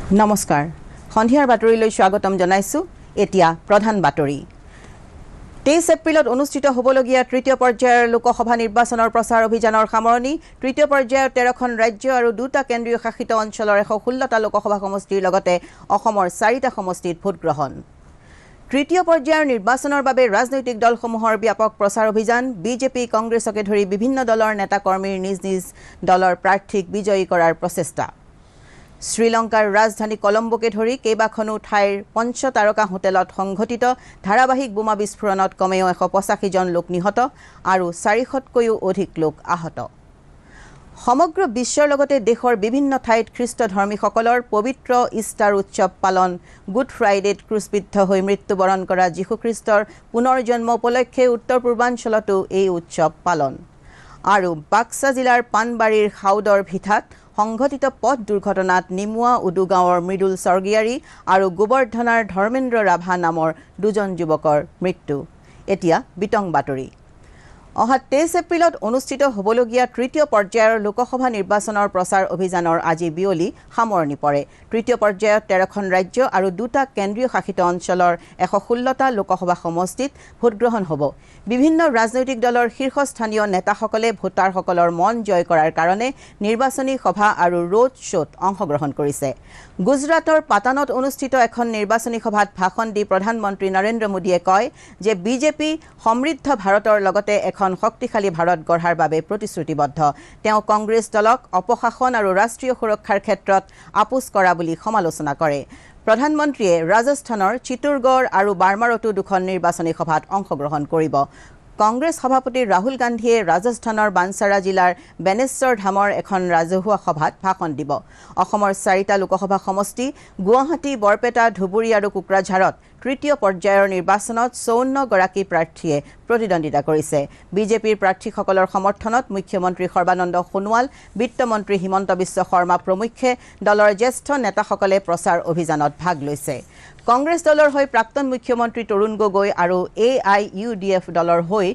নমস্কাৰ সন্ধিয়াৰ বাতৰিলৈ স্বাগতম জনাইছো এতিয়া প্ৰধান বাতৰি 23 এপ্ৰিলত অনুষ্ঠিত হ'বলগীয়া তৃতীয় পৰ্যায়ৰ লোকসভা নিৰ্বাচনৰ প্ৰচাৰ অভিযানৰ সামৰণি তৃতীয় পৰ্যায়ৰ 13খন ৰাজ্য আৰু 2টা কেন্দ্ৰীয় শাসিত অঞ্চলৰ 116টা লোকসভা সমষ্টিৰ লগতে অসমৰ 4টা সমষ্টিত ভোট গ্ৰহণ তৃতীয় পৰ্যায়ৰ নিৰ্বাচনৰ বাবে ৰাজনৈতিক দলসমূহৰ ব্যাপক প্ৰচাৰ অভিযান বিজেপি কংগ্ৰেছকে ধৰি বিভিন্ন দলৰ নেতা কৰ্মীৰ নিজ নিজ দলৰ প্ৰাৰ্থীক বিজয়ী কৰাৰ প্ৰচেষ্টা শ্ৰীলংকাৰ ৰাজধানী কলম্বোকে ধৰি কেইবাখনো ঠাইৰ পঞ্চতাৰকা হোটেলত সংঘটিত ধাৰাবাহিক বোমা বিস্ফোৰণত কমেও 185 জন লোক নিহত আৰু 400তকৈও অধিক লোক আহত সমগ্ৰ বিশ্বৰ লগতে দেশৰ বিভিন্ন ঠাইত খ্ৰীষ্ট্ৰ ধৰ্মীসকলৰ পবিত্ৰ ইষ্টাৰ উৎসৱ পালন গুড ফ্ৰাইডেত ক্ৰুচবিদ্ধ হৈ মৃত্যুবৰণ কৰা যীশুখ্ৰীষ্টৰ পুনৰ জন্ম উপলক্ষে উত্তৰ পূৰ্বাঞ্চলতো এই উৎসৱ পালন আৰু বাক্সা জিলাৰ পানবাৰীৰ হাউদৰ ভিঠাত সংঘটিত পথ দুৰ্ঘটনাত নিমুৱা উডু গাঁৱৰ মৃদুল স্বৰ্গীয়াৰী আৰু গোবৰ্ধনাৰ ধৰ্মেন্দ্ৰ ৰাভা নামৰ দুজন যুৱকৰ মৃত্যু এতিয়া বিতং বাতৰি অহা 23 এপ্ৰিলত অনুষ্ঠিত হ'বলগীয়া তৃতীয় পৰ্যায়ৰ লোকসভা নিৰ্বাচনৰ প্ৰচাৰ অভিযানৰ আজি বিয়লি সামৰণি পৰে তৃতীয় পৰ্যায়ত 13খন ৰাজ্য আৰু 2টা কেন্দ্ৰীয় শাসিত অঞ্চলৰ 116টা লোকসভা সমষ্টিত ভোটগ্ৰহণ হ'ব বিভিন্ন ৰাজনৈতিক দলৰ শীৰ্ষস্থানীয় নেতাসকলে ভোটাৰসকলৰ মন জয় কৰাৰ কাৰণে নিৰ্বাচনী সভা আৰু ৰোড শ্ব'ত অংশগ্ৰহণ কৰিছে গুজৰাটৰ পাটানত অনুষ্ঠিত এখন নিৰ্বাচনী সভাত ভাষণ দি প্ৰধানমন্ত্ৰী নৰেন্দ্ৰ মোদীয়ে কয় যে বিজেপি সমৃদ্ধ ভাৰতৰ লগতে এখন শক্তিশালী ভাৰত গঢ়াৰ বাবে প্ৰতিশ্ৰুতিবদ্ধ তেওঁ কংগ্ৰেছ দলক অপশাসন আৰু ৰাষ্ট্ৰীয় সুৰক্ষাৰ ক্ষেত্ৰত আপোচ কৰা বুলি সমালোচনা কৰে প্ৰধানমন্ত্ৰীয়ে ৰাজস্থানৰ চিত্তৰগড় আৰু বাৰ্মাৰতো দুখন নিৰ্বাচনী সভাত অংশগ্ৰহণ কৰিব কংগ্ৰেছ সভাপতি ৰাহুল গান্ধীয়ে ৰাজস্থানৰ বানসাৰা জিলাৰ বেনেশ্বৰ ধামৰ এখন ৰাজহুৱা সভাত ভাষণ দিব অসমৰ 4টা লোকসভা সমষ্টি গুৱাহাটী বৰপেটা ধুবুৰী আৰু কোকৰাঝাৰত তৃতীয় পৰ্যায়ৰ নিৰ্বাচনত 54 গৰাকী প্ৰাৰ্থীয়ে প্ৰতিদ্বন্দ্বিতা কৰিছে বিজেপিৰ প্ৰাৰ্থীসকলৰ সমৰ্থনত মুখ্যমন্ত্ৰী সৰ্বানন্দ সোণোৱাল বিত্তমন্ত্ৰী হিমন্ত বিশ্ব শৰ্মা প্ৰমুখ্যে দলৰ জ্যেষ্ঠ নেতাসকলে প্ৰচাৰ অভিযানত ভাগ লৈছে কংগ্ৰেছ দলৰ হৈ প্ৰাক্তন মুখ্যমন্ত্ৰী তৰুণ গগৈ আৰু AIUDF দলৰ হৈ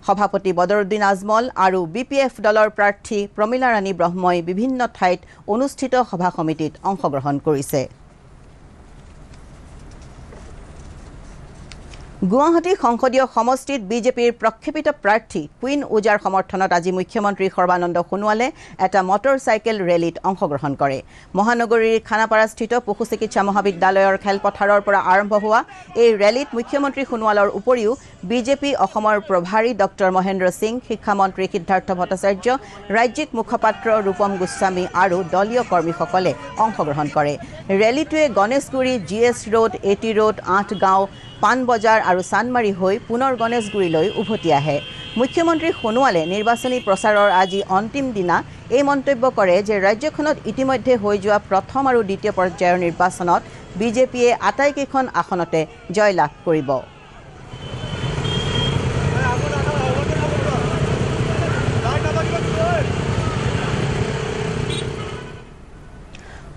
সভাপতি বদৰুদ্দিন আজমল আৰু BPF দলৰ প্ৰাৰ্থী প্ৰমীলা ৰাণী ব্ৰহ্মই বিভিন্ন ঠাইত অনুষ্ঠিত সভা সমিতিত অংশগ্ৰহণ কৰিছে গুৱাহাটী সংসদীয় সমষ্টিত বিজেপিৰ প্ৰক্ষেপিত প্ৰাৰ্থী কুইন উজাৰ সমৰ্থনত আজি মুখ্যমন্ত্ৰী সৰ্বানন্দ সোণোৱালে এটা মটৰচাইকেল ৰেলীত অংশগ্ৰহণ কৰে মহানগৰীৰ খানাপাৰাস্থিত পশু চিকিৎসা মহাবিদ্যালয়ৰ খেলপথাৰৰ পৰা আৰম্ভ হোৱা এই ৰেলীত মুখ্যমন্ত্ৰী সোণোৱালৰ উপৰিও বিজেপি অসমৰ প্ৰভাৰী ডক্টৰ মহেন্দ্ৰ সিং শিক্ষামন্ত্ৰী সিদ্ধাৰ্থ ভট্টাচাৰ্য ৰাজ্যিক মুখপাত্ৰ ৰূপম গোস্বামী আৰু দলীয় কৰ্মীসকলে অংশগ্ৰহণ কৰে ৰেলীটোৱে Ganeshguri GS road AT road 8 গাঁও পানবজাৰ আৰু চানমাৰী হৈ পুনৰ গণেশগুৰিলৈ উভতি আহে মুখ্যমন্ত্ৰী সোণোৱালে নিৰ্বাচনী প্ৰচাৰৰ আজি অন্তিম দিনা এই মন্তব্য কৰে যে ৰাজ্যখনত ইতিমধ্যে হৈ যোৱা প্ৰথম আৰু দ্বিতীয় পৰ্যায়ৰ নিৰ্বাচনত বিজেপিয়ে আটাইকেইখন আসনতে জয়লাভ কৰিব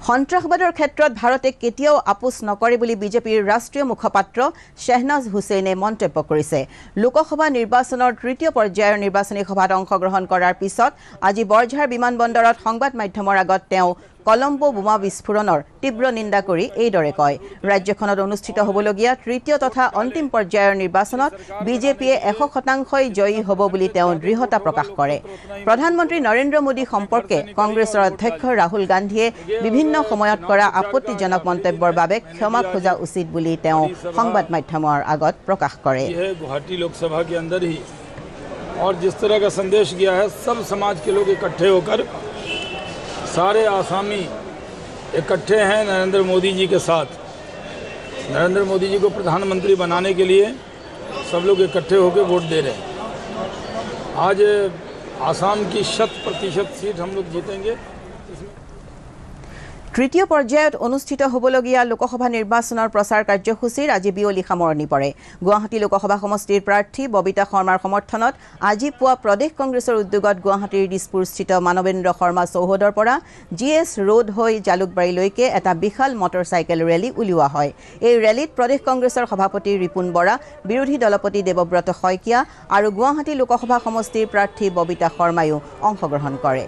সন্ত্ৰাসবাদৰ ক্ষেত্ৰত ভাৰতে কেতিয়াও আপোচ নকৰে বুলি বিজেপিৰ ৰাষ্ট্ৰীয় মুখপাত্ৰ শ্বেহনাজ হুছেইনে মন্তব্য কৰিছে লোকসভা নিৰ্বাচনৰ তৃতীয় পৰ্যায়ৰ নিৰ্বাচনী সভাত অংশগ্ৰহণ কৰাৰ পিছত আজি বৰঝাৰ বিমানবন্দৰত সংবাদ মাধ্যমৰ আগত তেওঁ কলম্বো বোমা বিস্ফোৰণৰ তীব্ৰ নিন্দা কৰি এইদৰে কয় ৰাজ্যখনত অনুষ্ঠিত হ'বলগীয়া তৃতীয় তথা অন্তিম পৰ্যায়ৰ নিৰ্বাচনত বিজেপিয়ে 100% জয়ী হ'ব বুলি তেওঁ দৃঢ়তা প্ৰকাশ কৰে প্ৰধানমন্ত্ৰী নৰেন্দ্ৰ মোদী সম্পৰ্কে কংগ্ৰেছৰ অধ্যক্ষ ৰাহুল গান্ধীয়ে বিভিন্ন সময়ত কৰা আপত্তিজনক মন্তব্যৰ বাবে ক্ষমা খোজা উচিত বুলি তেওঁ সংবাদ মাধ্যমৰ আগত প্ৰকাশ কৰে गुवाहाटी लोकसभा के अंदर ही और जिस तरह का संदेश गया है सब समाज के लोग इकट्ठे होकर सारे आसामी इकट्ठे हैं नरेंद्र मोदी जी के साथ नरेंद्र मोदी जी को प्रधानमंत्री बनाने के लिए सब लोग इकट्ठे होकर वोट दे रहे हैं आज आसाम की 100% सीट हम लोग जीतेंगे তৃতীয় পৰ্যায়ত অনুষ্ঠিত হ'বলগীয়া লোকসভা নিৰ্বাচনৰ প্ৰচাৰ কাৰ্যসূচীৰ আজি বিয়লি সামৰণি পৰে গুৱাহাটী লোকসভা সমষ্টিৰ প্ৰাৰ্থী ববিতা শৰ্মাৰ সমৰ্থনত আজি পুৱা প্ৰদেশ কংগ্ৰেছৰ উদ্যোগত গুৱাহাটীৰ দিছপুৰস্থিত মানৱেন্দ্ৰ শৰ্মা চৌহদৰ পৰা GS ৰোড হৈ জালুকবাৰীলৈকে এটা বিশাল মটৰচাইকেল ৰেলী উলিওৱা হয় এই ৰেলীত প্ৰদেশ কংগ্ৰেছৰ সভাপতি ৰিপুন বৰা বিৰোধী দলপতি দেৱব্ৰত শইকীয়া আৰু গুৱাহাটী লোকসভা সমষ্টিৰ প্ৰাৰ্থী ববিতা শৰ্মায়ো অংশগ্ৰহণ কৰে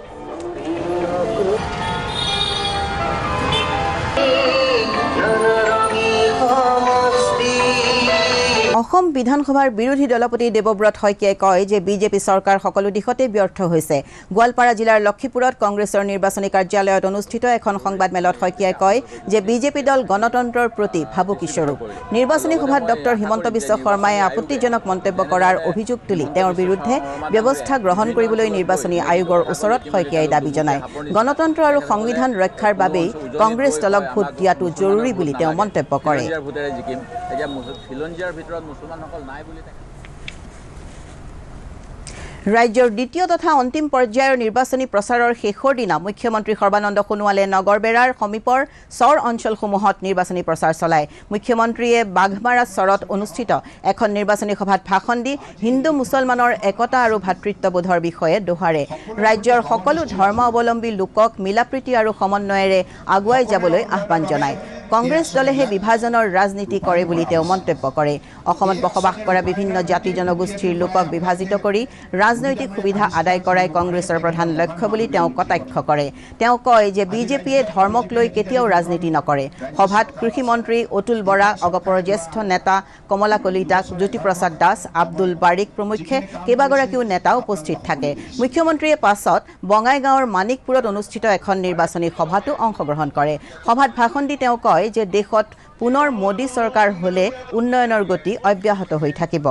অসম বিধানসভাৰ বিৰোধী দলপতি দেৱব্ৰত শইকীয়াই কয় যে বিজেপি চৰকাৰ সকলো দিশতে ব্যৰ্থ হৈছে। গোৱালপাৰা জিলাৰ লক্ষীপুৰত কংগ্ৰেছৰ নিৰ্বাচনী কাৰ্যালয়ত অনুষ্ঠিত এখন সংবাদমেলত শইকীয়াই কয় যে বিজেপি দল গণতন্ত্ৰৰ প্ৰতি ভাবুকিস্বৰূপ। নিৰ্বাচনী সভাত ডক্টৰ হিমন্ত বিশ্ব শৰ্মাই আপত্তিজনক মন্তব্য কৰাৰ অভিযোগ তুলি তেওঁৰ বিৰুদ্ধে ব্যৱস্থা গ্ৰহণ কৰিবলৈ নিৰ্বাচনী আয়োগৰ ওচৰত শইকীয়াই দাবী জনায়। গণতন্ত্ৰ আৰু সংবিধান ৰক্ষাৰ বাবেই কংগ্ৰেছ দলক ভোট দিয়াটো জৰুৰী বুলি তেওঁ মন্তব্য কৰে। ৰাজ্যৰ দ্বিতীয় তথা অন্তিম পৰ্যায়ৰ নিৰ্বাচনী প্ৰচাৰৰ শেষৰ দিনা মুখ্যমন্ত্ৰী সৰ্বানন্দ সোণোৱালে নগৰবেৰাৰ সমীপৰ চৰ অঞ্চলসমূহত নিৰ্বাচনী প্ৰচাৰ চলায়। মুখ্যমন্ত্ৰীয়ে বাঘমাৰা চৰত অনুষ্ঠিত এখন নিৰ্বাচনী সভাত ভাষণ দি হিন্দু মুছলমানৰ একতা আৰু ভাতৃত্ববোধৰ বিষয়ে দোহাৰে। ৰাজ্যৰ সকলো ধৰ্মাৱলম্বী লোকক মিলাপ্ৰীতি আৰু সমন্বয়েৰে আগুৱাই যাবলৈ আহ্বান জনায়। কংগ্ৰেছ দলেহে বিভাজনৰ ৰাজনীতি কৰে বুলি তেওঁ মন্তব্য কৰে। অসমত বসবাস কৰা বিভিন্ন জাতি জনগোষ্ঠীৰ লোকক বিভাজিত কৰি ৰাজনৈতিক সুবিধা আদায় কৰাই কংগ্ৰেছৰ প্ৰধান লক্ষ্য বুলি তেওঁ কটাক্ষ কৰে। তেওঁ কয় যে বিজেপিয়ে ধৰ্মক লৈ কেতিয়াও ৰাজনীতি নকৰে। সভাত কৃষিমন্ত্ৰী অতুল বৰা, অগপৰ জ্যেষ্ঠ নেতা কমলা কলিতা, জ্যোতিপ্ৰসাদ দাস, আব্দুল বাৰিক প্ৰমুখ্যে কেইবাগৰাকীও নেতা উপস্থিত থাকে। মুখ্যমন্ত্ৰীয়ে পাছত বঙাইগাঁৱৰ মানিকপুৰত অনুষ্ঠিত এখন নিৰ্বাচনী সভাতো অংশগ্ৰহণ কৰে। সভাত ভাষণ দি তেওঁ কয় যে দেশত পুনৰ মোদী চৰকাৰ হলে উন্নয়নৰ গতি অব্যাহত হৈ থাকিব।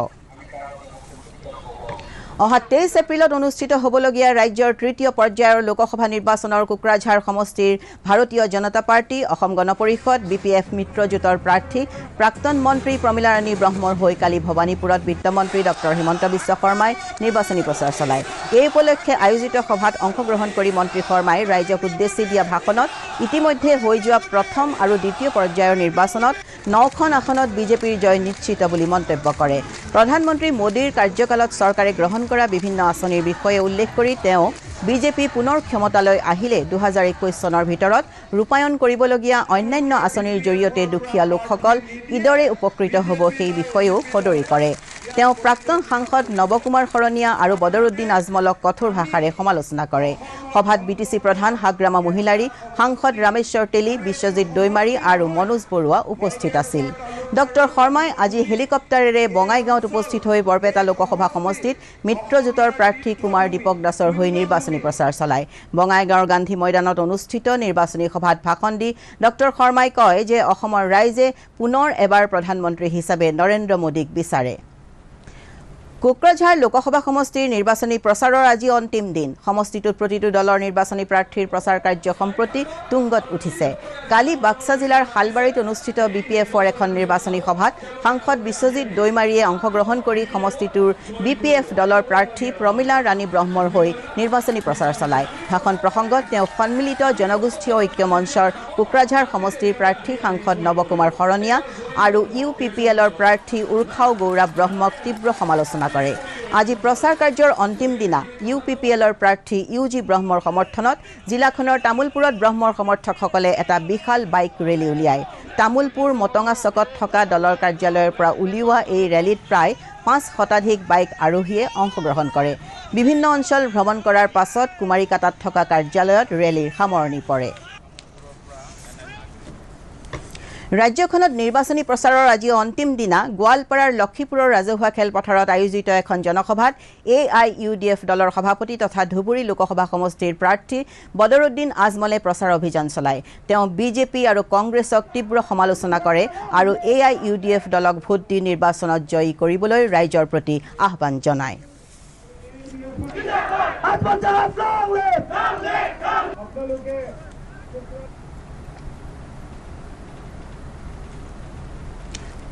অহা 23 এপ্ৰিলত অনুষ্ঠিত হ'বলগীয়া ৰাজ্যৰ তৃতীয় পৰ্যায়ৰ লোকসভা নিৰ্বাচনৰ কোকৰাঝাৰ সমষ্টিৰ ভাৰতীয় জনতা পাৰ্টি, অসম গণ পৰিষদ, BPF মিত্ৰজোঁটৰ প্ৰাৰ্থী প্ৰাক্তন মন্ত্ৰী প্ৰমীলা ৰাণী ব্ৰহ্মৰ হৈ কালি ভৱানীপুৰত বিত্তমন্ত্ৰী ডক্টৰ হিমন্ত বিশ্ব শৰ্মাই নিৰ্বাচনী প্ৰচাৰ চলায়। এই উপলক্ষে আয়োজিত সভাত অংশগ্ৰহণ কৰি মন্ত্ৰী শৰ্মাই ৰাইজক উদ্দেশ্যি দিয়া ভাষণত ইতিমধ্যে হৈ যোৱা প্ৰথম আৰু দ্বিতীয় পৰ্যায়ৰ নিৰ্বাচনত 9খন আসনত বিজেপিৰ জয় নিশ্চিত বুলি মন্তব্য কৰে। প্ৰধানমন্ত্ৰী মোদীৰ কাৰ্যকালত চৰকাৰে গ্ৰহণ কৰা বিভিন্ন আঁচনিৰ বিষয়ে উল্লেখ কৰি তেওঁ বিজেপি পুনৰ ক্ষমতালৈ আহিলে 2021 চনৰ ভিতৰত ৰূপায়ণ কৰিবলগীয়া অন্যান্য আঁচনিৰ জৰিয়তে দুখীয়া লোকসকল কিদৰে উপকৃত হ'ব সেই বিষয়েও সদৰি কৰে। তেওঁ প্ৰাক্তন সাংসদ নৱকুমাৰ শৰণীয়া আৰু বদৰুদ্দিন আজমলক কঠোৰ ভাষাৰে সমালোচনা কৰে। সভাত BTC প্ৰধান হাগ্ৰামা মহিলাৰী, সাংসদ ৰামেশ্বৰ তেলী, বিশ্বজিৎ দৈমাৰী আৰু মনোজ বৰুৱা উপস্থিত আছিল। ডক্টৰ শৰ্মাই আজি হেলিকপ্টাৰেৰে বঙাইগাঁৱত উপস্থিত হৈ বৰপেটা লোকসভা সমষ্টিত মিত্ৰজোঁটৰ প্ৰাৰ্থী কুমাৰ দীপক দাসৰ হৈ নিৰ্বাচনী প্ৰচাৰ চলায়। বঙাইগাঁৱৰ গান্ধী ময়দানত অনুষ্ঠিত নিৰ্বাচনী সভাত ভাষণ দি ডক্টৰ শৰ্মাই কয় যে অসমৰ ৰাইজে পুনৰ এবাৰ প্ৰধানমন্ত্ৰী হিচাপে নৰেন্দ্ৰ মোদীক বিচাৰে। কোকৰাঝাৰ লোকসভা সমষ্টিৰ নিৰ্বাচনী প্ৰচাৰৰ আজি অন্তিম দিন। সমষ্টিটোত প্ৰতিটো দলৰ নিৰ্বাচনী প্ৰাৰ্থীৰ প্ৰচাৰ কাৰ্য সম্প্ৰতি তুংগত উঠিছে। কালি বাক্সা জিলাৰ শালবাৰীত অনুষ্ঠিত BPFৰ এখন নিৰ্বাচনী সভাত সাংসদ বিশ্বজিৎ দৈমাৰীয়ে অংশগ্ৰহণ কৰি সমষ্টিটোৰ BPF দলৰ প্ৰাৰ্থী প্ৰমীলা ৰাণী ব্ৰহ্মৰ হৈ নিৰ্বাচনী প্ৰচাৰ চলায়। ভাষণ প্ৰসংগত তেওঁ সন্মিলিত জনগোষ্ঠীয় ঐক্য মঞ্চৰ কোকৰাঝাৰ সমষ্টিৰ প্ৰাৰ্থী সাংসদ নৱকুমাৰ শৰণীয়া আৰু UPPLৰ প্ৰাৰ্থী উৰ্খাও গৌৰৱ ব্ৰহ্মক তীব্ৰ সমালোচনা কৰে। আজি প্ৰচাৰ কাৰ্যৰ অন্তিম দিনা UPPLৰ প্ৰাৰ্থী UG ব্ৰহ্মৰ সমৰ্থনত জিলাখনৰ তামুলপুৰত ব্ৰহ্মৰ সমৰ্থকসকলে এটা বিশাল বাইক ৰেলী উলিয়ায়। তামুলপুৰ মটঙা চকত থকা দলৰ কাৰ্যালয়ৰ পৰা উলিওৱা এই ৰেলীত প্ৰায় 5 শতাধিক বাইক আৰোহীয়ে অংশগ্ৰহণ কৰে। বিভিন্ন অঞ্চল ভ্ৰমণ কৰাৰ পাছত কুমাৰীকাটাত থকা কাৰ্যালয়ত ৰেলীৰ সামৰণি পৰে। ৰাজ্যখনত নিৰ্বাচনী প্ৰচাৰৰ আজি অন্তিম দিনা গোৱালপাৰাৰ লক্ষীপুৰৰ ৰাজহুৱা খেলপথাৰত আয়োজিত এখন জনসভাত AIUDF দলৰ সভাপতি তথা ধুবুৰী লোকসভা সমষ্টিৰ প্ৰাৰ্থী বদৰুদ্দিন আজমলে প্ৰচাৰ অভিযান চলায়। তেওঁ বিজেপি আৰু কংগ্ৰেছক তীব্ৰ সমালোচনা কৰে আৰু AIUDF দলক ভোট দি নিৰ্বাচনত জয়ী কৰিবলৈ ৰাইজৰ প্ৰতি আহ্বান জনায়।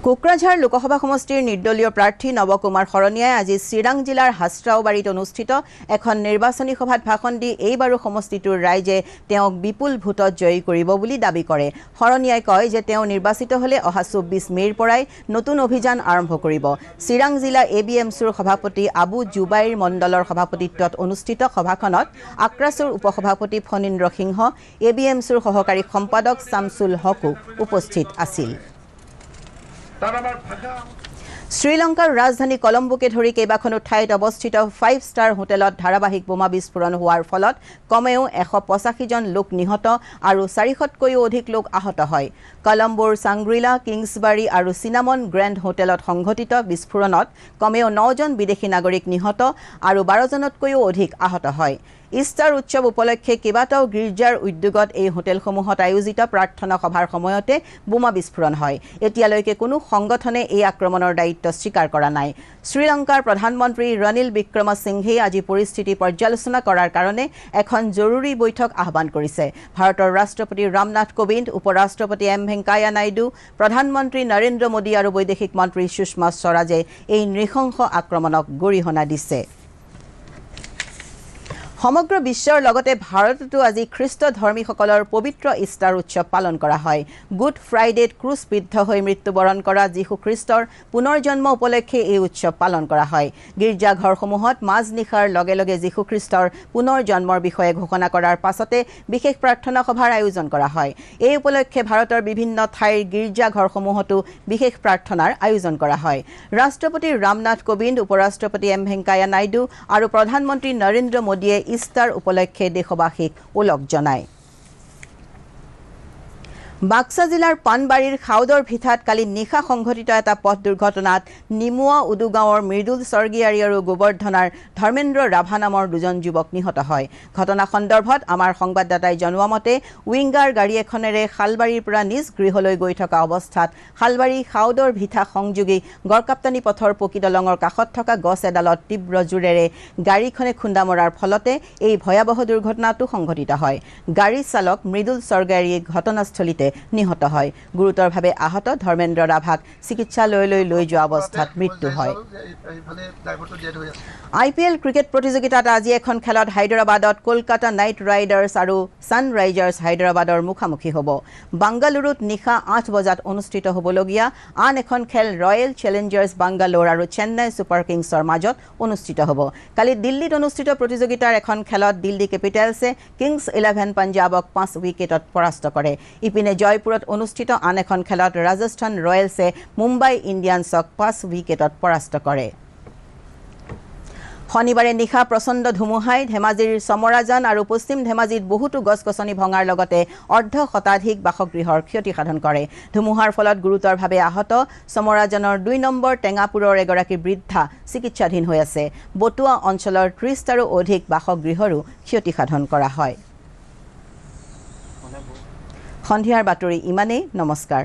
কোকৰাঝাৰ লোকসভা সমষ্টিৰ নিৰ্দলীয় প্ৰাৰ্থী নৱকুমাৰ শৰণীয়াই আজি চিৰাং জিলাৰ হাছৰাওবাৰীত অনুষ্ঠিত এখন নিৰ্বাচনী সভাত ভাষণ দি এইবাৰো সমষ্টিটোৰ ৰাইজে তেওঁক বিপুল ভোটত জয়ী কৰিব বুলি দাবী কৰে। শৰণীয়াই কয় যে তেওঁ নিৰ্বাচিত হ'লে অহা 24 মে'ৰ পৰাই নতুন অভিযান আৰম্ভ কৰিব। চিৰাং জিলা ABMCৰ সভাপতি আবু জুবাইৰ মণ্ডলৰ সভাপতিত্বত অনুষ্ঠিত সভাখনত আক্ৰাছুৰ উপসভাপতি ফণীন্দ্ৰ সিংহ, ABMCৰ সহকাৰী সম্পাদক শামছুল হকো উপস্থিত আছিল। শ্ৰীলংকাৰ ৰাজধানী কলম্বোকে ধৰি কেইবাখনো ঠাইত অৱস্থিত 5 ষ্টাৰ হোটেলত ধাৰাবাহিক বোমা বিস্ফোৰণ হোৱাৰ ফলত কমেও 185 জন লোক নিহত আৰু 400তকৈও অধিক লোক আহত হয়। কলম্বোৰ চাংগ্ৰিলা, কিংছবাৰী আৰু চিনামন গ্ৰেণ্ড হোটেলত সংঘটিত বিস্ফোৰণত কমেও 9 জন বিদেশী নাগৰিক নিহত আৰু 12 জনতকৈও অধিক আহত হয়। ইষ্টাৰ উৎসৱ উপলক্ষে কেইবাটাও গীৰ্জাৰ উদ্যোগত এই হোটেলসমূহত আয়োজিত প্ৰাৰ্থনা সভাৰ সময়তে বোমা বিস্ফোৰণ হয়। এতিয়ালৈকে কোনো সংগঠনে এই আক্ৰমণৰ দায়িত্ব স্বীকাৰ কৰা নাই। শ্ৰীলংকাৰ প্ৰধানমন্ত্ৰী ৰনিল বিক্ৰমসিংঘেই আজি পৰিস্থিতি পৰ্যালোচনা কৰাৰ কাৰণে এখন জৰুৰী বৈঠক আহ্বান কৰিছে। ভাৰতৰ ৰাষ্ট্ৰপতি ৰামনাথ কোবিন্দ, উপৰাষ্ট্ৰপতি এম ভেংকায়া নাইডু, প্ৰধানমন্ত্ৰী নৰেন্দ্ৰ মোদী আৰু বৈদেশিক মন্ত্ৰী সুষমা স্বৰাজে এই নৃশংস আক্ৰমণক গৰিহণা দিছে। সমগ্ৰ বিশ্বৰ লগতে ভাৰততো আজি খ্ৰীষ্ট ধৰ্মীসকলৰ পবিত্ৰ ইষ্টাৰ উৎসৱ পালন কৰা হয়। গুড ফ্ৰাইডেত ক্ৰুচবিদ্ধ হৈ মৃত্যুবৰণ কৰা যীশু খ্ৰীষ্টৰ পুনৰ জন্ম উপলক্ষে এই উৎসৱ পালন কৰা হয়। গীৰ্জাঘৰসমূহত মাজনিশাৰ লগে লগে যীশু খ্ৰীষ্টৰ পুনৰ জন্মৰ বিষয়ে ঘোষণা কৰাৰ পাছতে বিশেষ প্ৰাৰ্থনা সভাৰ আয়োজন কৰা হয়। এই উপলক্ষে ভাৰতৰ বিভিন্ন ঠাইৰ গীৰ্জাঘৰসমূহতো বিশেষ প্ৰাৰ্থনাৰ আয়োজন কৰা হয়। ৰাষ্ট্ৰপতি ৰামনাথ কোবিন্দ, উপৰাষ্ট্ৰপতি এম ভেংকায়া নাইডু আৰু প্ৰধানমন্ত্ৰী নৰেন্দ্ৰ মোদীয়ে ইষ্টাৰ উপলক্ষে দেশবাসীক ওলগ জনায়। বাক্সা জিলাৰ পানবাৰীৰ খাউদৰ ভিঠাত কালি নিশা সংঘটিত এটা পথ দুৰ্ঘটনাত নিমুৱা উদু গাঁৱৰ মৃদুল স্বৰ্গীয়াৰী আৰু গোবৰ্ধনাৰ ধৰ্মেন্দ্ৰ ৰাভা নামৰ দুজন যুৱক নিহত হয়। ঘটনা সন্দৰ্ভত আমাৰ সংবাদদাতাই জনোৱা মতে উইংগাৰ গাড়ী এখনেৰে শালবাৰীৰ পৰা নিজ গৃহলৈ গৈ থকা অৱস্থাত শালবাৰী খাউদৰ ভিঠা সংযোগী গড়কাপ্তানী পথৰ পকী দলঙৰ কাষত থকা গছ এডালত তীব্ৰ জোৰেৰে গাড়ীখনে খুন্দা মৰাৰ ফলতে এই ভয়াৱহ দুৰ্ঘটনাটো সংঘটিত হয়। গাড়ী চালক মৃদুল স্বৰ্গীয়াৰী ঘটনাস্থলীতে নিহত হয়। গুৰুতৰভাৱে আহত ধৰ্মেন্দ্ৰ ৰাভাক চিকিৎসালয়লৈ লৈ যোৱা অৱস্থাত মৃত্যু হয়। IPL ক্ৰিকেট প্ৰতিযোগিতাত আজি এখন খেলত হায়দৰাবাদত কলকাতা নাইট ৰাইডাৰ্ছ আৰু ছানৰাইজাৰ্ছ হায়দৰাবাদৰ মুখামুখি হ'ব। বাংগালুৰুত নিশা 8 বজাত অনুষ্ঠিত হ'বলগীয়া আন এখন খেল ৰয়েল চেলেঞ্জাৰ্ছ বাংগালোৰ আৰু চেন্নাই ছুপাৰ কিংছৰ মাজত অনুষ্ঠিত হ'ব। কালি দিল্লীত অনুষ্ঠিত প্ৰতিযোগিতাৰ এখন খেলত দিল্লী কেপিটেলছে কিংছ 11 পাঞ্জাৱক 5 উইকেটত পৰাস্ত কৰে। ইপিনে জয়পুৰত অনুষ্ঠিত আন এখন খেলত ৰাজস্থান ৰয়েলছে মুম্বাই ইণ্ডিয়ানছক 5 উইকেটত পৰাস্ত কৰে। শনিবাৰে নিশা প্ৰচণ্ড ধুমুহাই ধেমাজিৰ চমৰাজান আৰু পশ্চিম ধেমাজিত বহুতো গছ-গছনি ভঙাৰ লগতে অৰ্ধ শতাধিক বাসগৃহৰ ক্ষতিসাধন কৰে। ধুমুহাৰ ফলত গুৰুতৰভাৱে আহত চমৰাজানৰ 2 নম্বৰ টেঙাপুৰৰ এগৰাকী বৃদ্ধা চিকিৎসাধীন হৈ আছে। বটুৱা অঞ্চলৰ 30টাৰো অধিক বাসগৃহৰো ক্ষতিসাধন কৰা হয়। সন্ধিয়াৰ বাতৰি ইমানেই। নমস্কাৰ।